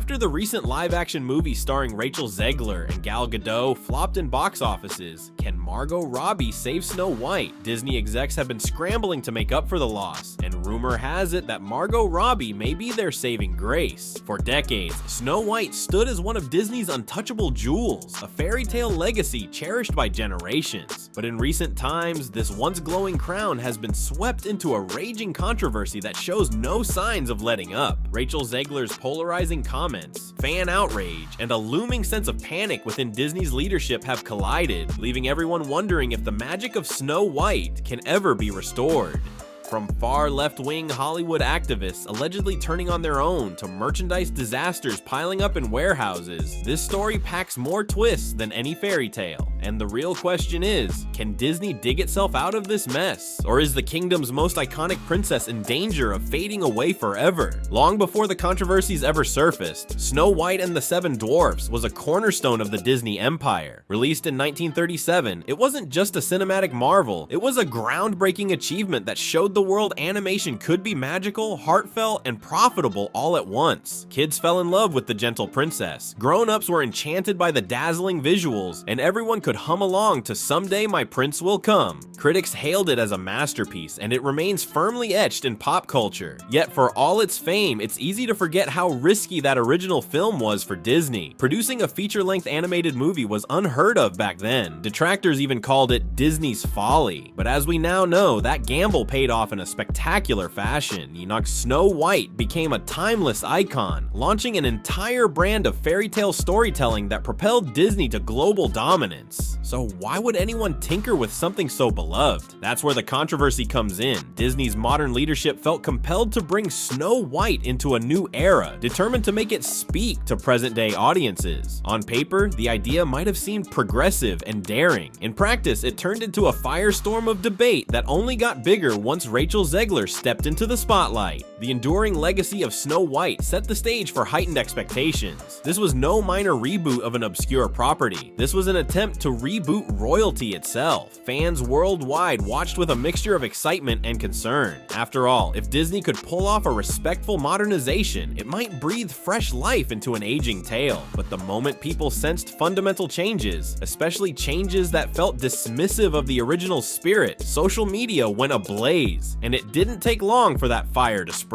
After the recent live-action movie starring Rachel Zegler and Gal Gadot flopped in box offices, can Margot Robbie save Snow White? Disney execs have been scrambling to make up for the loss, and rumor has it that Margot Robbie may be their saving grace. For decades, Snow White stood as one of Disney's untouchable jewels, a fairy tale legacy cherished by generations. But in recent times, this once glowing crown has been swept into a raging controversy that shows no signs of letting up. Rachel Zegler's polarizing comments, fan outrage, and a looming sense of panic within Disney's leadership have collided, leaving everyone wondering if the magic of Snow White can ever be restored. From far left-wing Hollywood activists allegedly turning on their own to merchandise disasters piling up in warehouses, this story packs more twists than any fairy tale. And the real question is, can Disney dig itself out of this mess? Or is the kingdom's most iconic princess in danger of fading away forever? Long before the controversies ever surfaced, Snow White and the Seven Dwarfs was a cornerstone of the Disney empire. Released in 1937, it wasn't just a cinematic marvel, it was a groundbreaking achievement that showed the world animation could be magical, heartfelt, and profitable all at once. Kids fell in love with the gentle princess, grown-ups were enchanted by the dazzling visuals, and everyone could hum along to "Someday My Prince Will Come." Critics hailed it as a masterpiece, and it remains firmly etched in pop culture. Yet for all its fame, it's easy to forget how risky that original film was for Disney. Producing a feature-length animated movie was unheard of back then. Detractors even called it Disney's folly. But as we now know, that gamble paid off in a spectacular fashion. Snow White became a timeless icon, launching an entire brand of fairy tale storytelling that propelled Disney to global dominance. So why would anyone tinker with something so beloved? That's where the controversy comes in. Disney's modern leadership felt compelled to bring Snow White into a new era, determined to make it speak to present-day audiences. On paper, the idea might have seemed progressive and daring. In practice, it turned into a firestorm of debate that only got bigger once Rachel Zegler stepped into the spotlight. The enduring legacy of Snow White set the stage for heightened expectations. This was no minor reboot of an obscure property. This was an attempt to reboot royalty itself. Fans worldwide watched with a mixture of excitement and concern. After all, if Disney could pull off a respectful modernization, it might breathe fresh life into an aging tale. But the moment people sensed fundamental changes, especially changes that felt dismissive of the original spirit, social media went ablaze, and it didn't take long for that fire to spread.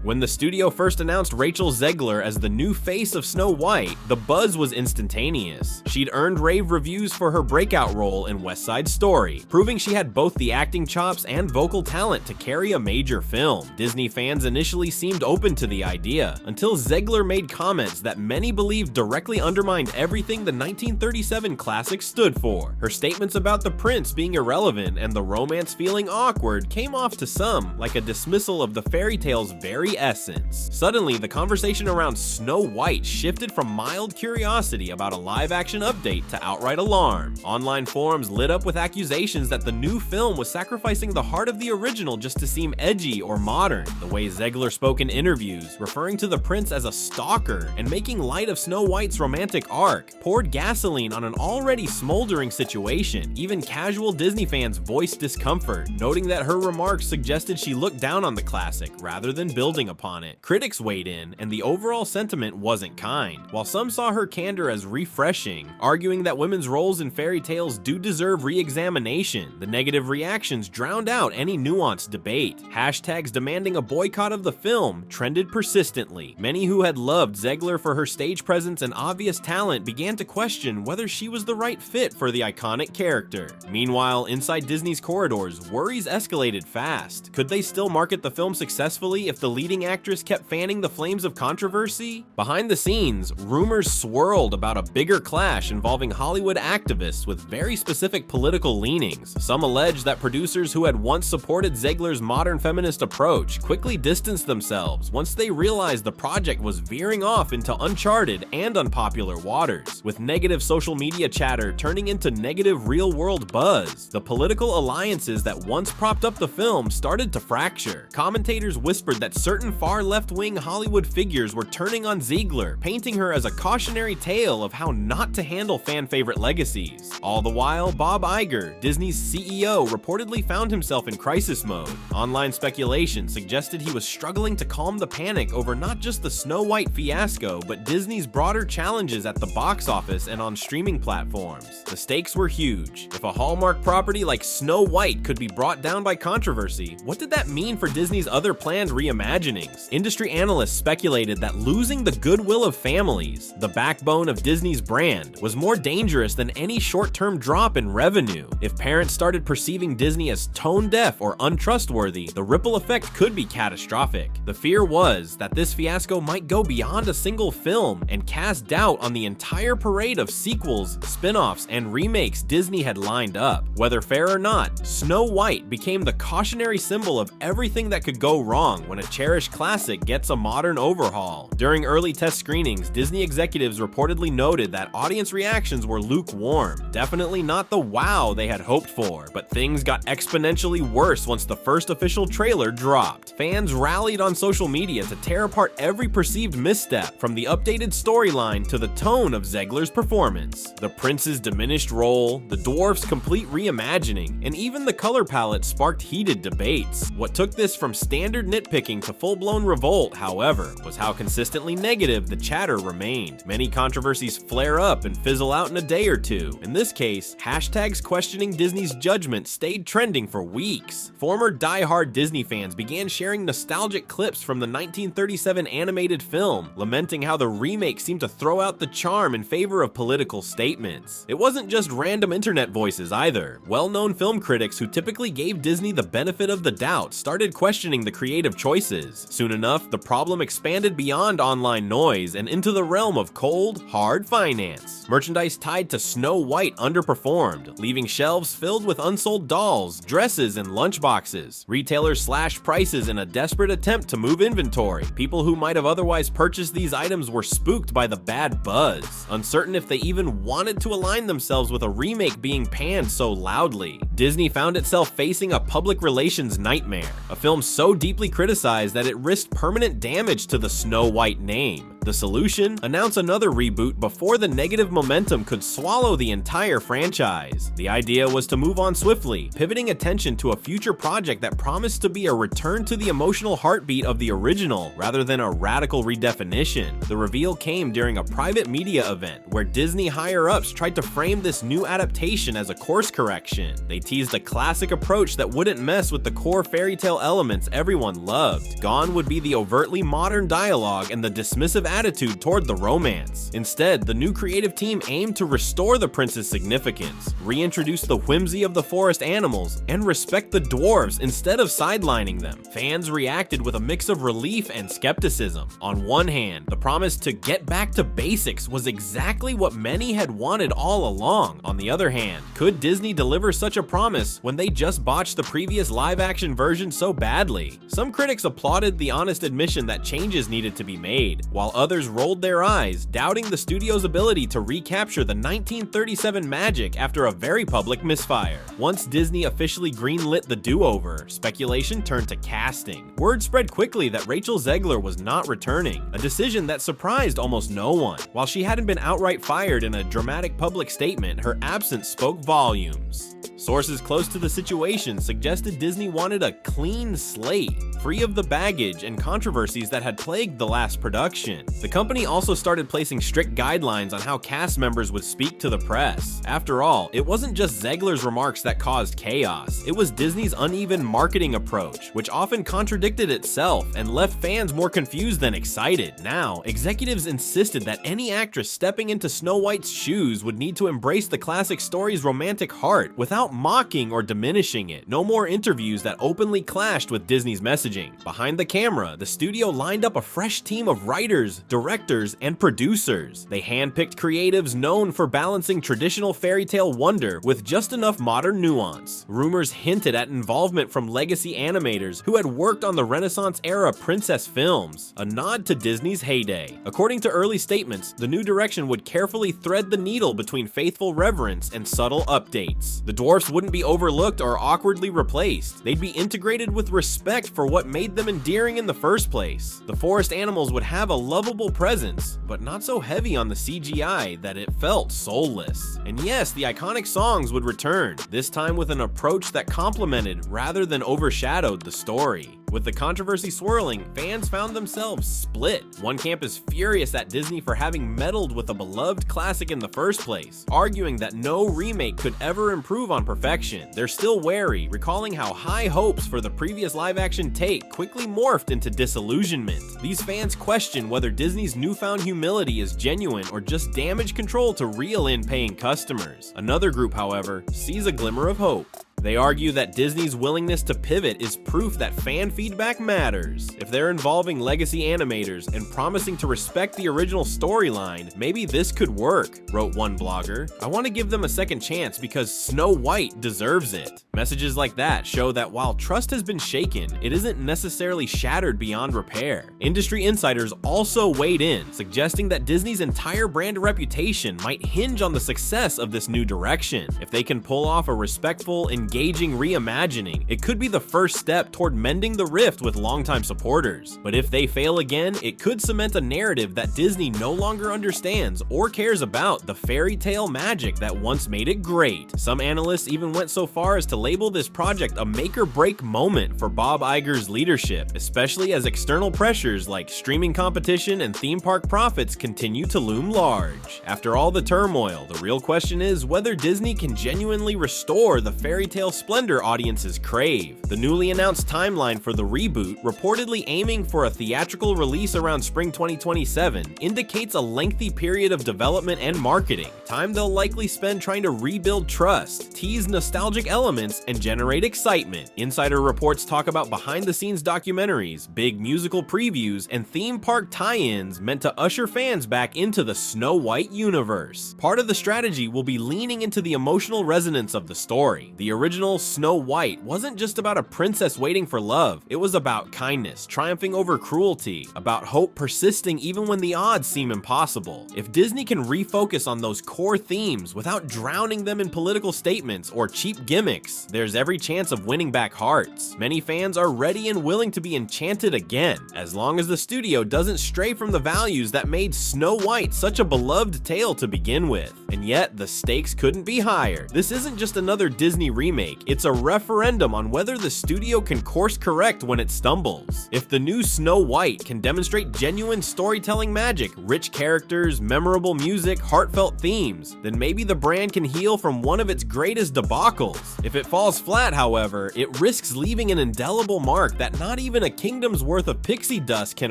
When the studio first announced Rachel Zegler as the new face of Snow White, the buzz was instantaneous. She'd earned rave reviews for her breakout role in West Side Story, proving she had both the acting chops and vocal talent to carry a major film. Disney fans initially seemed open to the idea, until Zegler made comments that many believed directly undermined everything the 1937 classic stood for. Her statements about the prince being irrelevant and the romance feeling awkward came off to some like a dismissal of the fairy tale's very essence. Suddenly, the conversation around Snow White shifted from mild curiosity about a live-action update to outright alarm. Online forums lit up with accusations that the new film was sacrificing the heart of the original just to seem edgy or modern. The way Zegler spoke in interviews, referring to the prince as a stalker and making light of Snow White's romantic arc, poured gasoline on an already smoldering situation. Even casual Disney fans voiced discomfort, noting that her remarks suggested she looked down on the classic rather than building upon it. Critics weighed in, and the overall sentiment wasn't kind. While some saw her candor as refreshing, arguing that women's roles in fairy tales do deserve re-examination, the negative reactions drowned out any nuanced debate. Hashtags demanding a boycott of the film trended persistently. Many who had loved Zegler for her stage presence and obvious talent began to question whether she was the right fit for the iconic character. Meanwhile, inside Disney's corridors, worries escalated fast. Could they still market the film successfully if the leading actress kept fanning the flames of controversy? Behind the scenes, rumors swirled about a bigger clash involving Hollywood activists with very specific political leanings. Some alleged that producers who had once supported Zegler's modern feminist approach quickly distanced themselves once they realized the project was veering off into uncharted and unpopular waters, with negative social media chatter turning into negative real-world buzz. The political alliances that once propped up the film started to fracture. Commentators whispered that certain far left-wing Hollywood figures were turning on Zegler, painting her as a cautionary tale of how not to handle fan-favorite legacies. legacies. All the while, Bob Iger, Disney's CEO, reportedly found himself in crisis mode. Online speculation suggested he was struggling to calm the panic over not just the Snow White fiasco, but Disney's broader challenges at the box office and on streaming platforms. The stakes were huge. If a Hallmark property like Snow White could be brought down by controversy, what did that mean for Disney's other planned reimaginings? Industry analysts speculated that losing the goodwill of families, the backbone of Disney's brand, was more dangerous than any short-term drop in revenue. If parents started perceiving Disney as tone-deaf or untrustworthy, the ripple effect could be catastrophic. The fear was that this fiasco might go beyond a single film and cast doubt on the entire parade of sequels, spin-offs, and remakes Disney had lined up. Whether fair or not, Snow White became the cautionary symbol of everything that could go wrong when a cherished classic gets a modern overhaul. During early test screenings, Disney executives reportedly noted that audience reactions were lukewarm. Definitely not the wow they had hoped for, but things got exponentially worse once the first official trailer dropped. Fans rallied on social media to tear apart every perceived misstep, from the updated storyline to the tone of Zegler's performance, the prince's diminished role, the dwarf's complete reimagining, and even the color palette sparked heated debates. What took this from standard nitpicking to full-blown revolt, however, was how consistently negative the chatter remained. Many controversies flare up and fizzle out in a day or two. In this case, hashtags questioning Disney's judgment stayed trending for weeks. Former die-hard Disney fans began sharing nostalgic clips from the 1937 animated film, lamenting how the remake seemed to throw out the charm in favor of political statements. It wasn't just random internet voices either. Well-known film critics who typically gave Disney the benefit of the doubt started questioning the creative choices. Soon enough, the problem expanded beyond online noise and into the realm of cold, hard finance. Merchandise tied to Snow White underperformed, leaving shelves filled with unsold dolls, dresses, and lunchboxes. Retailers slashed prices in a desperate attempt to move inventory. People who might have otherwise purchased these items were spooked by the bad buzz, uncertain if they even wanted to align themselves with a remake being panned so loudly. Disney found itself facing a public relations nightmare, a film so deeply criticized that it risked permanent damage to the Snow White name. The solution? Announce another reboot before the negative momentum could swallow the entire franchise. The idea was to move on swiftly, pivoting attention to a future project that promised to be a return to the emotional heartbeat of the original, rather than a radical redefinition. The reveal came during a private media event, where Disney higher-ups tried to frame this new adaptation as a course correction. They teased a classic approach that wouldn't mess with the core fairy tale elements everyone loved. Gone would be the overtly modern dialogue and the dismissive attitude toward the romance. Instead, the new creative team aimed to restore the prince's significance, reintroduce the whimsy of the forest animals, and respect the dwarves instead of sidelining them. Fans reacted with a mix of relief and skepticism. On one hand, the promise to get back to basics was exactly what many had wanted all along. On the other hand, could Disney deliver such a promise when they just botched the previous live-action version so badly? Some critics applauded the honest admission that changes needed to be made, while others rolled their eyes, doubting the studio's ability to recapture the 1937 magic after a very public misfire. Once Disney officially greenlit the do-over, speculation turned to casting. Word spread quickly that Rachel Zegler was not returning, a decision that surprised almost no one. While she hadn't been outright fired in a dramatic public statement, her absence spoke volumes. Sources close to the situation suggested Disney wanted a clean slate, free of the baggage and controversies that had plagued the last production. The company also started placing strict guidelines on how cast members would speak to the press. After all, it wasn't just Zegler's remarks that caused chaos, it was Disney's uneven marketing approach, which often contradicted itself and left fans more confused than excited. Now, executives insisted that any actress stepping into Snow White's shoes would need to embrace the classic story's romantic heart without mocking or diminishing it. No more interviews that openly clashed with Disney's messaging. Behind the camera, the studio lined up a fresh team of writers, directors, and producers. They handpicked creatives known for balancing traditional fairy tale wonder with just enough modern nuance. Rumors hinted at involvement from legacy animators who had worked on the Renaissance-era princess films, a nod to Disney's heyday. According to early statements, the new direction would carefully thread the needle between faithful reverence and subtle updates. The dwarf dwarfs wouldn't be overlooked or awkwardly replaced. They'd be integrated with respect for what made them endearing in the first place. The forest animals would have a lovable presence, but not so heavy on the CGI that it felt soulless. And yes, the iconic songs would return, this time with an approach that complemented rather than overshadowed the story. With the controversy swirling, fans found themselves split. One camp is furious at Disney for having meddled with a beloved classic in the first place, arguing that no remake could ever improve on perfection. They're still wary, recalling how high hopes for the previous live-action take quickly morphed into disillusionment. These fans question whether Disney's newfound humility is genuine or just damage control to reel in paying customers. Another group, however, sees a glimmer of hope. They argue that Disney's willingness to pivot is proof that fan feedback matters. If they're involving legacy animators and promising to respect the original storyline, maybe this could work, wrote one blogger. I want to give them a second chance because Snow White deserves it. Messages like that show that while trust has been shaken, it isn't necessarily shattered beyond repair. Industry insiders also weighed in, suggesting that Disney's entire brand reputation might hinge on the success of this new direction. If they can pull off a respectful, engaging reimagining, it could be the first step toward mending the rift with longtime supporters. But if they fail again, it could cement a narrative that Disney no longer understands or cares about the fairy tale magic that once made it great. Some analysts even went so far as to label this project a make-or-break moment for Bob Iger's leadership, especially as external pressures like streaming competition and theme park profits continue to loom large. After all the turmoil, the real question is whether Disney can genuinely restore the fairy tale splendor audiences crave. The newly announced timeline for the reboot, reportedly aiming for a theatrical release around spring 2027, indicates a lengthy period of development and marketing, time they'll likely spend trying to rebuild trust, tease nostalgic elements, and generate excitement. Insider reports talk about behind-the-scenes documentaries, big musical previews, and theme park tie-ins meant to usher fans back into the Snow White universe. Part of the strategy will be leaning into the emotional resonance of the story. The original Snow White wasn't just about a princess waiting for love, it was about kindness triumphing over cruelty, about hope persisting even when the odds seem impossible. If Disney can refocus on those core themes without drowning them in political statements or cheap gimmicks, there's every chance of winning back hearts. Many fans are ready and willing to be enchanted again, as long as the studio doesn't stray from the values that made Snow White such a beloved tale to begin with. And yet, the stakes couldn't be higher. This isn't just another Disney remake, it's a referendum on whether the studio can course correct when it stumbles. If the new Snow White can demonstrate genuine storytelling magic, rich characters, memorable music, heartfelt themes, then maybe the brand can heal from one of its greatest debacles. If it falls flat, however, it risks leaving an indelible mark that not even a kingdom's worth of pixie dust can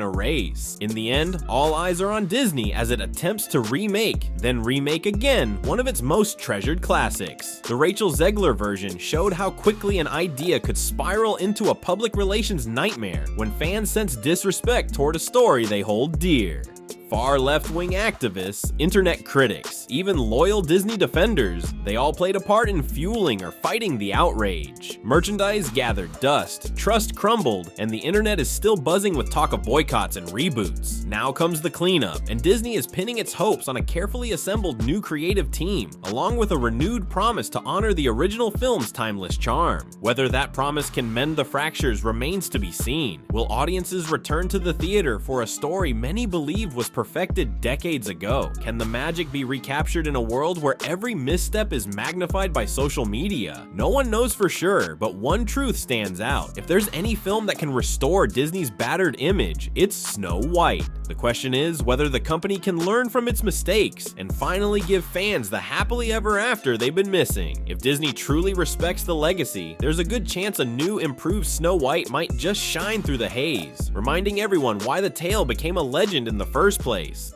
erase. In the end, all eyes are on Disney as it attempts to remake, then remake again, one of its most treasured classics. The Rachel Zegler version showed how quickly an idea could spiral into a public relations nightmare when fans sense disrespect toward a story they hold dear. Far left-wing activists, internet critics, even loyal Disney defenders, they all played a part in fueling or fighting the outrage. Merchandise gathered dust, trust crumbled, and the internet is still buzzing with talk of boycotts and reboots. Now comes the cleanup, and Disney is pinning its hopes on a carefully assembled new creative team, along with a renewed promise to honor the original film's timeless charm. Whether that promise can mend the fractures remains to be seen. Will audiences return to the theater for a story many believed was perfected decades ago? Can the magic be recaptured in a world where every misstep is magnified by social media? No one knows for sure, but one truth stands out. If there's any film that can restore Disney's battered image, it's Snow White. The question is whether the company can learn from its mistakes and finally give fans the happily ever after they've been missing. If Disney truly respects the legacy, there's a good chance a new, improved Snow White might just shine through the haze, reminding everyone why the tale became a legend in the first place.